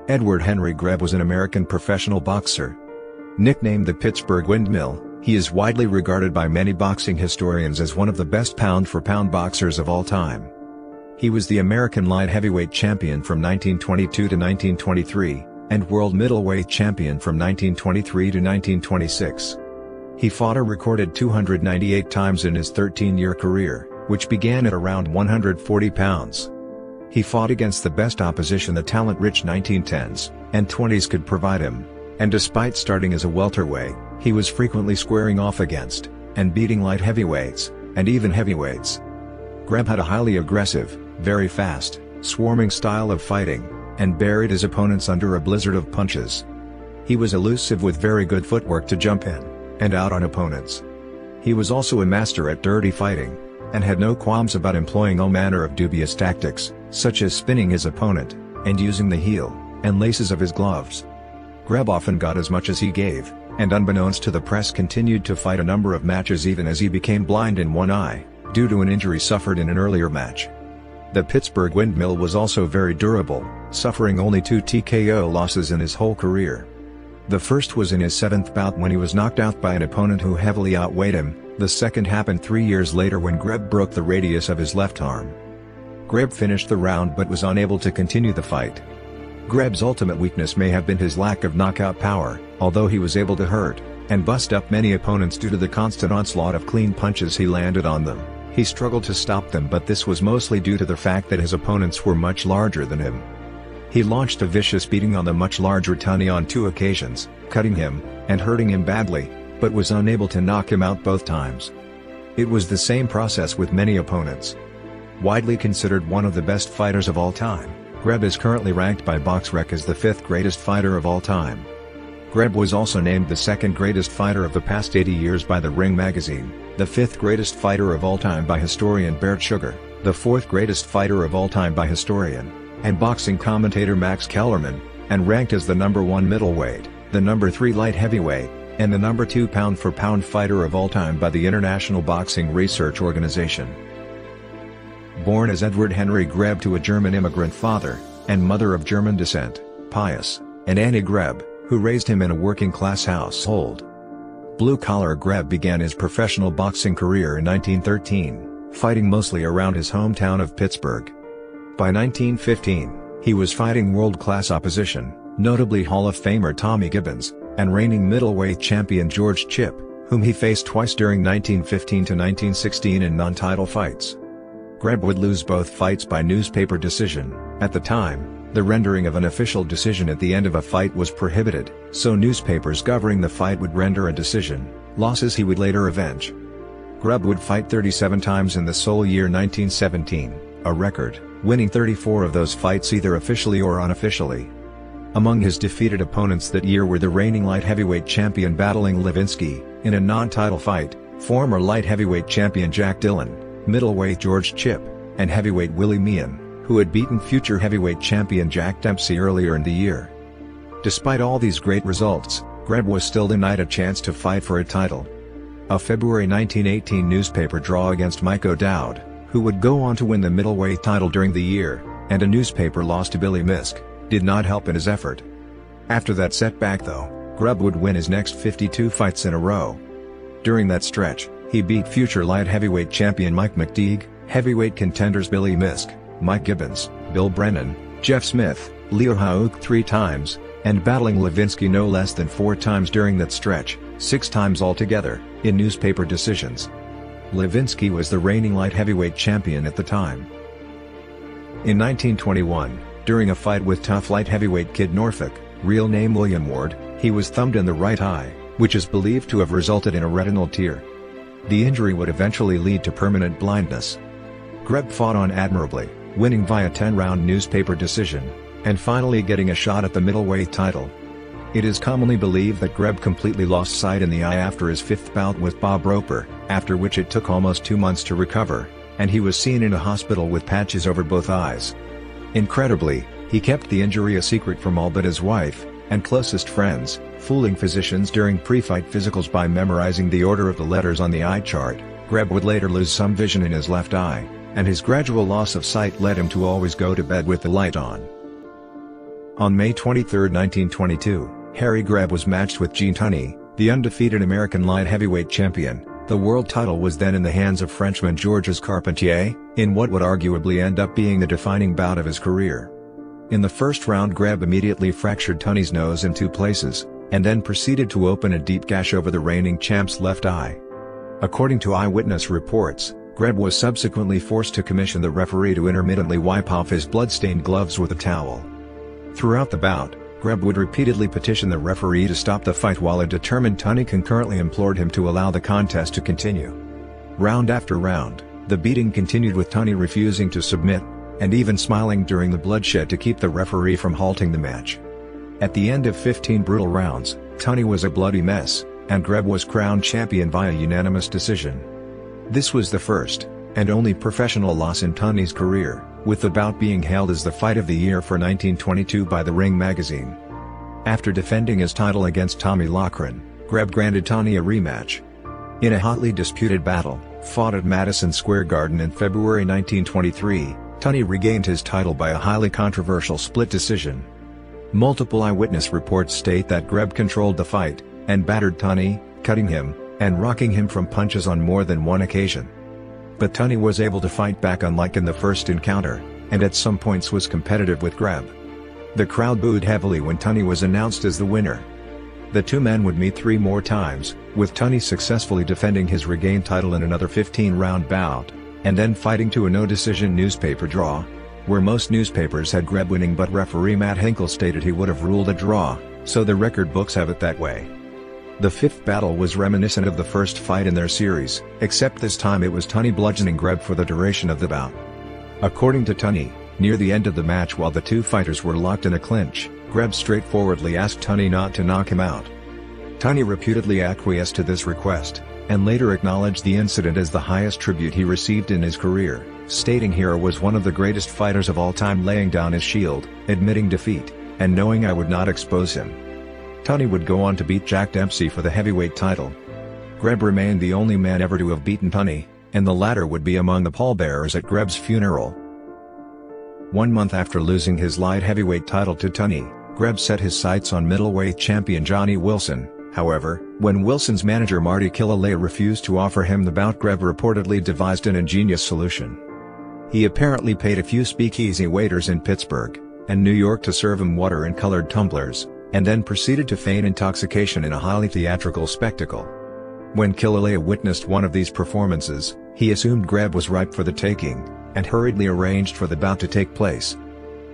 Edward Henry Greb was an American professional boxer. Nicknamed the Pittsburgh Windmill, he is widely regarded by many boxing historians as one of the best pound-for-pound boxers of all time. He was the American light heavyweight champion from 1922 to 1923, and world middleweight champion from 1923 to 1926. He fought a recorded 298 times in his 13-year career, which began at around 140 pounds. He fought against the best opposition the talent-rich 1910s and 20s could provide him, and despite starting as a welterweight, he was frequently squaring off against, and beating light heavyweights, and even heavyweights. Greb had a highly aggressive, very fast, swarming style of fighting, and buried his opponents under a blizzard of punches. He was elusive with very good footwork to jump in and out on opponents. He was also a master at dirty fighting, and had no qualms about employing all manner of dubious tactics, such as spinning his opponent, and using the heel and laces of his gloves. Greb often got as much as he gave, and unbeknownst to the press continued to fight a number of matches even as he became blind in one eye, due to an injury suffered in an earlier match. The Pittsburgh Windmill was also very durable, suffering only 2 TKO losses in his whole career. The first was in his 7th bout when he was knocked out by an opponent who heavily outweighed him. The second happened 3 years later when Greb broke the radius of his left arm. Greb finished the round but was unable to continue the fight. Greb's ultimate weakness may have been his lack of knockout power, although he was able to hurt and bust up many opponents due to the constant onslaught of clean punches he landed on them. He struggled to stop them, but this was mostly due to the fact that his opponents were much larger than him. He launched a vicious beating on the much larger Tunney on 2 occasions, cutting him and hurting him badly, but was unable to knock him out both times. It was the same process with many opponents. Widely considered one of the best fighters of all time, Greb is currently ranked by BoxRec as the 5th greatest fighter of all time. Greb was also named the 2nd greatest fighter of the past 80 years by The Ring magazine, the 5th greatest fighter of all time by historian Bert Sugar, the 4th greatest fighter of all time by historian and boxing commentator Max Kellerman, and ranked as the number 1 middleweight, the number 3 light heavyweight, and the number 2 pound-for-pound fighter of all time by the International Boxing Research Organization. Born as Edward Henry Greb to a German immigrant father and mother of German descent, Pius and Annie Greb, who raised him in a working-class household. Blue-collar Greb began his professional boxing career in 1913, fighting mostly around his hometown of Pittsburgh. By 1915, he was fighting world-class opposition, notably Hall of Famer Tommy Gibbons, and reigning middleweight champion George Chip, whom he faced twice during 1915 to 1916 in non-title fights. Greb would lose both fights by newspaper decision. At the time, the rendering of an official decision at the end of a fight was prohibited, so newspapers covering the fight would render a decision, losses he would later avenge. Greb would fight 37 times in the sole year 1917, a record, winning 34 of those fights either officially or unofficially. Among his defeated opponents that year were the reigning light heavyweight champion battling Levinsky in a non-title fight, former light heavyweight champion Jack Dillon, middleweight George Chip, and heavyweight Willie Meehan, who had beaten future heavyweight champion Jack Dempsey earlier in the year. Despite all these great results, Greb was still denied a chance to fight for a title. A February 1918 newspaper draw against Mike O'Dowd, who would go on to win the middleweight title during the year, and a newspaper loss to Billy Misk, did not help in his effort. After that setback though, Greb would win his next 52 fights in a row. During that stretch, he beat future light heavyweight champion Mike McTeague, heavyweight contenders Billy Misk, Mike Gibbons, Bill Brennan, Jeff Smith, Leo Hauck 3 times, and battling Levinsky no less than 4 times during that stretch, 6 times altogether, in newspaper decisions. Levinsky was the reigning light heavyweight champion at the time. In 1921, during a fight with tough light heavyweight Kid Norfolk, real name William Ward, he was thumbed in the right eye, which is believed to have resulted in a retinal tear. The injury would eventually lead to permanent blindness. Greb fought on admirably, winning via 10-round newspaper decision, and finally getting a shot at the middleweight title. It is commonly believed that Greb completely lost sight in the eye after his 5th bout with Bob Roper, after which it took almost 2 months to recover, and he was seen in a hospital with patches over both eyes. Incredibly, he kept the injury a secret from all but his wife and closest friends, fooling physicians during pre-fight physicals by memorizing the order of the letters on the eye chart. Greb would later lose some vision in his left eye, and his gradual loss of sight led him to always go to bed with the light on. On May 23, 1922, Henry Greb was matched with Tunney, the undefeated American light heavyweight champion. The world title was then in the hands of Frenchman Georges Carpentier, in what would arguably end up being the defining bout of his career. In the first round, Greb immediately fractured Tunney's nose in 2 places, and then proceeded to open a deep gash over the reigning champ's left eye. According to eyewitness reports, Greb was subsequently forced to commission the referee to intermittently wipe off his blood-stained gloves with a towel. Throughout the bout, Greb would repeatedly petition the referee to stop the fight, while a determined Tunney concurrently implored him to allow the contest to continue. Round after round, the beating continued, with Tunney refusing to submit, and even smiling during the bloodshed to keep the referee from halting the match. At the end of 15 brutal rounds, Tunney was a bloody mess, and Greb was crowned champion via unanimous decision. This was the first, and only professional loss in Tunney's career, with the bout being hailed as the fight of the year for 1922 by the Ring magazine. After defending his title against Tommy Loughran, Greb granted Tunney a rematch. In a hotly disputed battle, fought at Madison Square Garden in February 1923, Tunney regained his title by a highly controversial split decision. Multiple eyewitness reports state that Greb controlled the fight, and battered Tunney, cutting him, and rocking him from punches on more than one occasion. But Tunney was able to fight back, unlike in the first encounter, and at some points was competitive with Greb. The crowd booed heavily when Tunney was announced as the winner. The 2 men would meet 3 more times, with Tunney successfully defending his regained title in another 15-round bout, and then fighting to a no-decision newspaper draw, where most newspapers had Greb winning, but referee Matt Hinkle stated he would have ruled a draw, so the record books have it that way. The 5th battle was reminiscent of the first fight in their series, except this time it was Tunney bludgeoning Greb for the duration of the bout. According to Tunney, near the end of the match, while the 2 fighters were locked in a clinch, Greb straightforwardly asked Tunney not to knock him out. Tunney reputedly acquiesced to this request, and later acknowledged the incident as the highest tribute he received in his career, stating he was one of the greatest fighters of all time, laying down his shield, admitting defeat, and knowing I would not expose him. Tunney would go on to beat Jack Dempsey for the heavyweight title. Greb remained the only man ever to have beaten Tunney, and the latter would be among the pallbearers at Greb's funeral. 1 month after losing his light heavyweight title to Tunney, Greb set his sights on middleweight champion Johnny Wilson. However, when Wilson's manager Marty Killalay refused to offer him the bout, Greb reportedly devised an ingenious solution. He apparently paid a few speakeasy waiters in Pittsburgh and New York to serve him water in colored tumblers, and then proceeded to feign intoxication in a highly theatrical spectacle. When Killalay witnessed one of these performances, he assumed Greb was ripe for the taking, and hurriedly arranged for the bout to take place.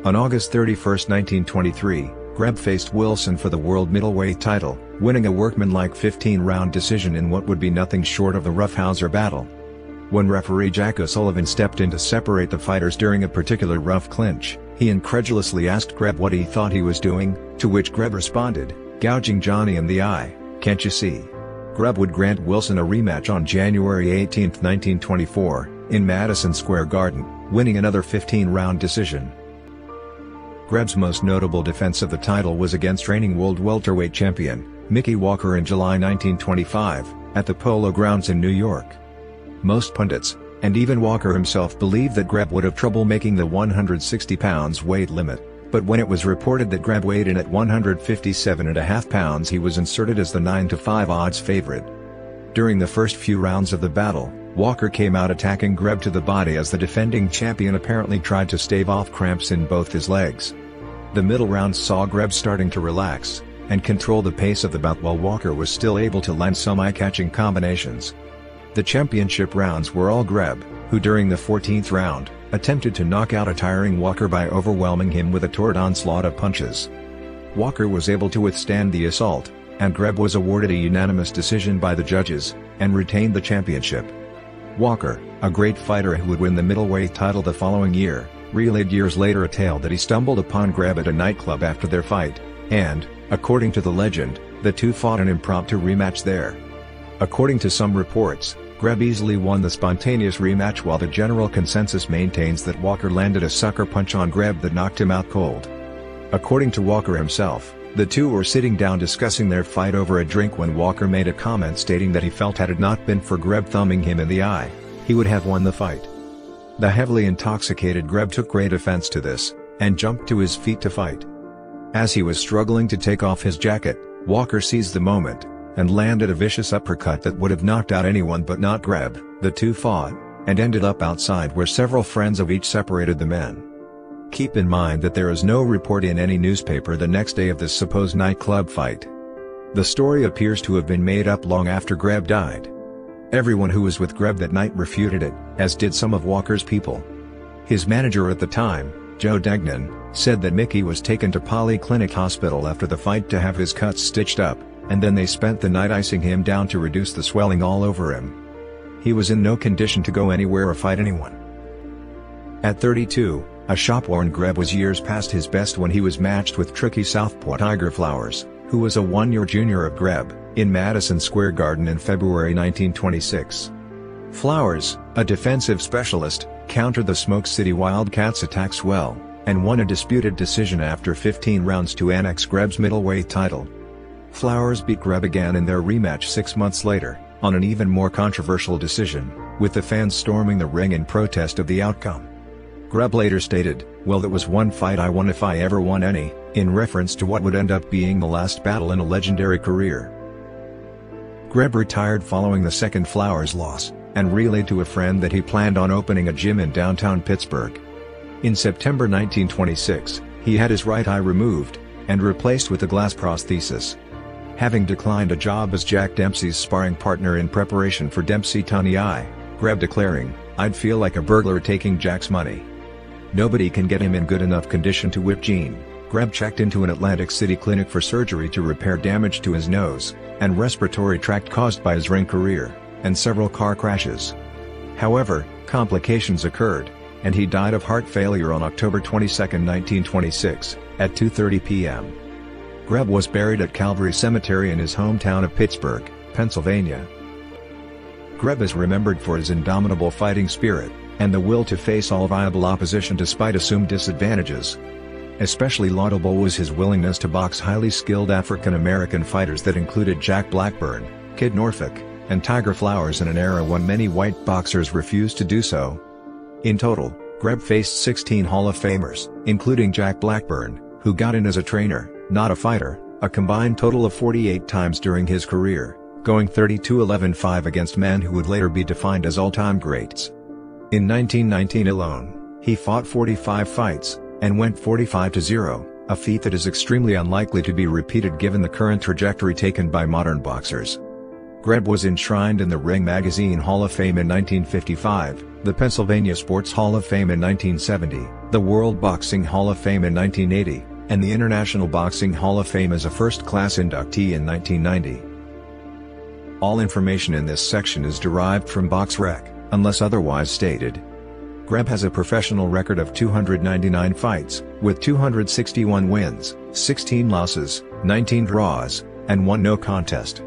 On August 31, 1923, Greb faced Wilson for the world middleweight title, winning a workmanlike 15-round decision in what would be nothing short of the roughhouser battle. When referee Jack O'Sullivan stepped in to separate the fighters during a particular rough clinch, he incredulously asked Greb what he thought he was doing, to which Greb responded, gouging Johnny in the eye, "Can't you see?" Greb would grant Wilson a rematch on January 18, 1924, in Madison Square Garden, winning another 15-round decision. Greb's most notable defense of the title was against reigning world welterweight champion, Mickey Walker, in July 1925, at the Polo Grounds in New York. Most pundits, and even Walker himself, believed that Greb would have trouble making the 160 pounds weight limit, but when it was reported that Greb weighed in at 157.5 pounds, he was inserted as the 9-5 odds favorite. During the first few rounds of the battle, Walker came out attacking Greb to the body as the defending champion apparently tried to stave off cramps in both his legs. The middle rounds saw Greb starting to relax and control the pace of the bout, while Walker was still able to land some eye-catching combinations. The championship rounds were all Greb, who during the 14th round, attempted to knock out a tiring Walker by overwhelming him with a torrid onslaught of punches. Walker was able to withstand the assault, and Greb was awarded a unanimous decision by the judges, and retained the championship. Walker, a great fighter who would win the middleweight title the following year, relayed years later a tale that he stumbled upon Greb at a nightclub after their fight, and, according to the legend, the two fought an impromptu rematch there. According to some reports, Greb easily won the spontaneous rematch, while the general consensus maintains that Walker landed a sucker punch on Greb that knocked him out cold. According to Walker himself, the two were sitting down discussing their fight over a drink when Walker made a comment stating that he felt had it not been for Greb thumbing him in the eye, he would have won the fight. The heavily intoxicated Greb took great offense to this, and jumped to his feet to fight. As he was struggling to take off his jacket, Walker seized the moment and landed a vicious uppercut that would have knocked out anyone but not Greb. The two fought and ended up outside where several friends of each separated the men. Keep in mind that there is no report in any newspaper the next day of this supposed nightclub fight. The story appears to have been made up long after Greb died. Everyone who was with Greb that night refuted it, as did some of Walker's people. His manager at the time, Joe Degnan, said that Mickey was taken to Polyclinic Hospital after the fight to have his cuts stitched up, and then they spent the night icing him down to reduce the swelling all over him. He was in no condition to go anywhere or fight anyone. At 32, a shop-worn Greb was years past his best when he was matched with tricky southpaw Tiger Flowers, who was a one-year junior of Greb, in Madison Square Garden in February 1926. Flowers, a defensive specialist, countered the Smoke City Wildcats' attacks well, and won a disputed decision after 15 rounds to annex Greb's middleweight title. Flowers beat Greb again in their rematch 6 months later, on an even more controversial decision, with the fans storming the ring in protest of the outcome. Greb later stated, "Well, that was one fight I won if I ever won any," in reference to what would end up being the last battle in a legendary career. Greb retired following the second Flowers loss, and relayed to a friend that he planned on opening a gym in downtown Pittsburgh. In September 1926, he had his right eye removed, and replaced with a glass prosthesis. Having declined a job as Jack Dempsey's sparring partner in preparation for Dempsey Tunney I, Greb declaring, "I'd feel like a burglar taking Jack's money. Nobody can get him in good enough condition to whip Gene." Greb checked into an Atlantic City clinic for surgery to repair damage to his nose and respiratory tract caused by his ring career, and several car crashes. However, complications occurred, and he died of heart failure on October 22, 1926, at 2:30 p.m. Greb was buried at Calvary Cemetery in his hometown of Pittsburgh, Pennsylvania. Greb is remembered for his indomitable fighting spirit, and the will to face all viable opposition despite assumed disadvantages. Especially laudable was his willingness to box highly skilled African-American fighters that included Jack Blackburn, Kid Norfolk, and Tiger Flowers in an era when many white boxers refused to do so. In total, Greb faced 16 Hall of Famers, including Jack Blackburn, who got in as a trainer, not a fighter, a combined total of 48 times during his career, going 32-11-5 against men who would later be defined as all-time greats. In 1919 alone, he fought 45 fights, and went 45-0, a feat that is extremely unlikely to be repeated given the current trajectory taken by modern boxers. Greb was enshrined in the Ring Magazine Hall of Fame in 1955, the Pennsylvania Sports Hall of Fame in 1970, the World Boxing Hall of Fame in 1980, and the International Boxing Hall of Fame as a first-class inductee in 1990. All information in this section is derived from BoxRec, unless otherwise stated. Greb has a professional record of 299 fights, with 261 wins, 16 losses, 19 draws, and 1 no contest.